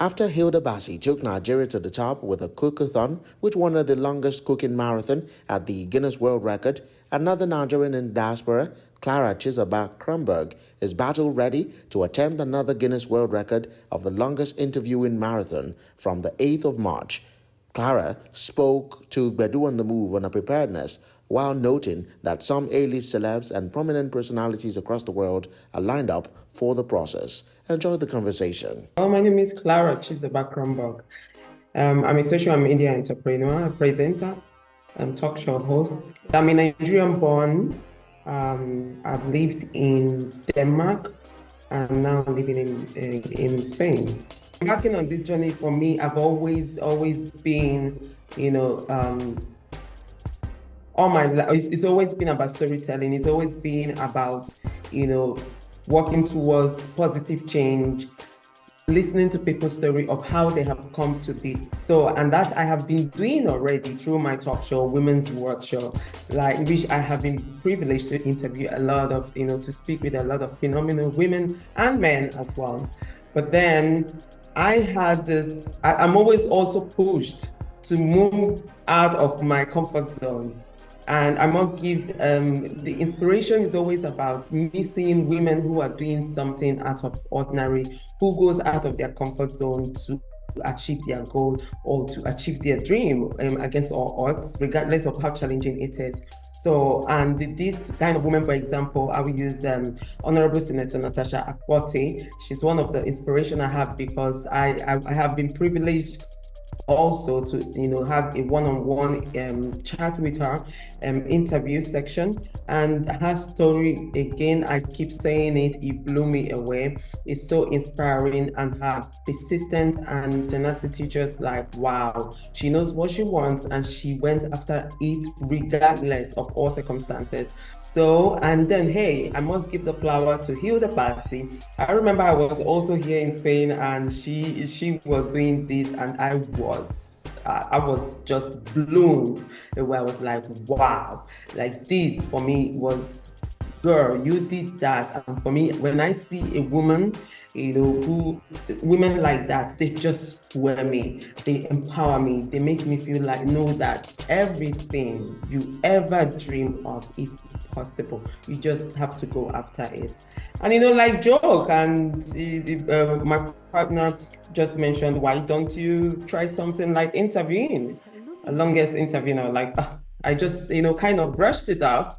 After Hilda Bassi took Nigeria to the top with a cookathon, which won her the longest cooking marathon at the Guinness World Record, another Nigerian in diaspora, Clara Chizoba Krumberg, is battle ready to attempt another Guinness World Record of the longest interviewing marathon from the 8th of March. Clara spoke to Bedu on the Move on her preparedness, while noting that some A-list celebs and prominent personalities across the world are lined up for the process. Enjoy the conversation. My name is Clara Chizoba Krumberg. I'm a social media entrepreneur, presenter, and talk show host. I'm a Nigerian born. I've lived in Denmark and now living in Spain. Embarking on this journey for me, I've always been, all my life, it's always been about storytelling. It's always been about, working towards positive change, listening to people's story of how they have come to be. And that I have been doing already through my talk show, Women's World Show, which I have been privileged to interview a lot of, to speak with a lot of phenomenal women and men as well. But then I had this, I'm always also pushed to move out of my comfort zone. And I must give, the inspiration is always about me seeing women who are doing something out of ordinary, who goes out of their comfort zone to achieve their goal or to achieve their dream against all odds, regardless of how challenging it is. And this kind of woman, for example, I will use Honorable Senator Natasha Akpoti. She's one of the inspiration I have because I have been privileged also to have a one-on-one chat with her, interview section, and her story, again, I keep saying it blew me away. It's so inspiring, and her persistence and tenacity, just like, wow, she knows what she wants and she went after it regardless of all circumstances. And then, hey, I must give the flower to Hilda Bassi. I remember I was also here in Spain and she was doing this, and I was just blown away. I was like, wow, like this for me was, girl, you did that. And for me, when I see a woman, women like that, they just fuel me, they empower me, they make me feel like, know that everything you ever dream of is possible. You just have to go after it. And like joke, and my partner just mentioned, why don't you try something like interviewing? A longest interview, I just, kind of brushed it off.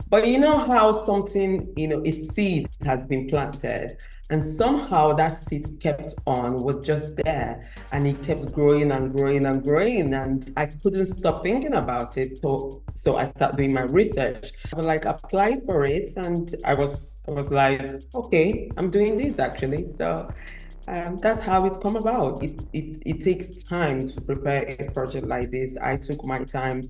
But how something, a seed has been planted, and somehow that seed kept on, was just there, and it kept growing and growing and growing, and I couldn't stop thinking about it. So I started doing my research. I was like, apply for it, and I was like, okay, I'm doing this actually. That's how it's come about. It takes time to prepare a project like this. I took my time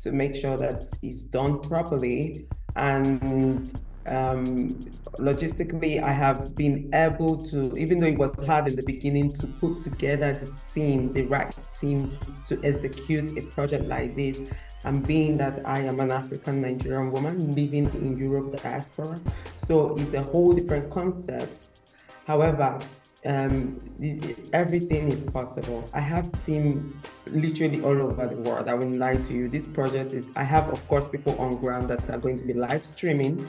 to make sure that it's done properly, and logistically, I have been able to, even though it was hard in the beginning, to put together the right team to execute a project like this. And being that I am an African Nigerian woman living in Europe diaspora, so it's a whole different concept. However, everything is possible. I have team literally all over the world. I wouldn't lie to you. This project I have, of course, people on ground that are going to be live streaming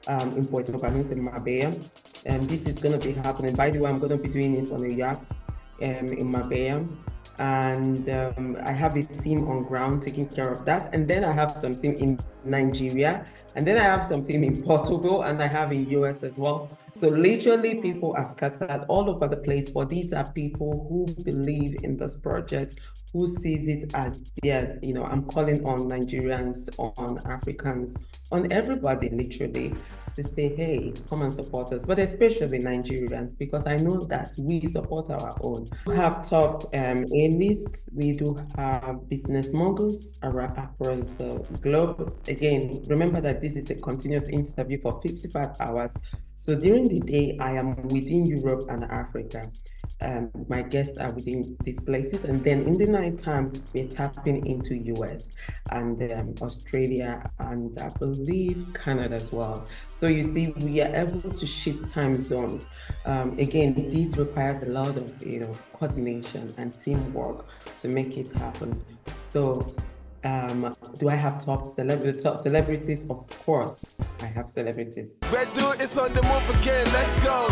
in Puerto Banús in Marbella. And this is going to be happening. By the way, I'm going to be doing it on a yacht in Marbella. And I have a team on ground taking care of that. And then I have something in Nigeria. And then I have something in Portugal, and I have in US as well. So literally people are scattered all over the place, but these are people who believe in this project, who sees it as theirs. I'm calling on Nigerians, on Africans, on everybody literally to say, hey, come and support us, but especially Nigerians, because I know that we support our own. We have top A-lists. We do have business moguls across the globe. Again, remember that this is a continuous interview for 55 hours. So during the day, I am within Europe and Africa. my guests are within these places, and then in the night time we're tapping into US and Australia, and I believe Canada as well. So you see, we are able to shift time zones. Again, this requires a lot of coordination and teamwork to make it happen. So do I have top celebrities? Of course, I have celebrities. Red Dude is on the move again. Let's go.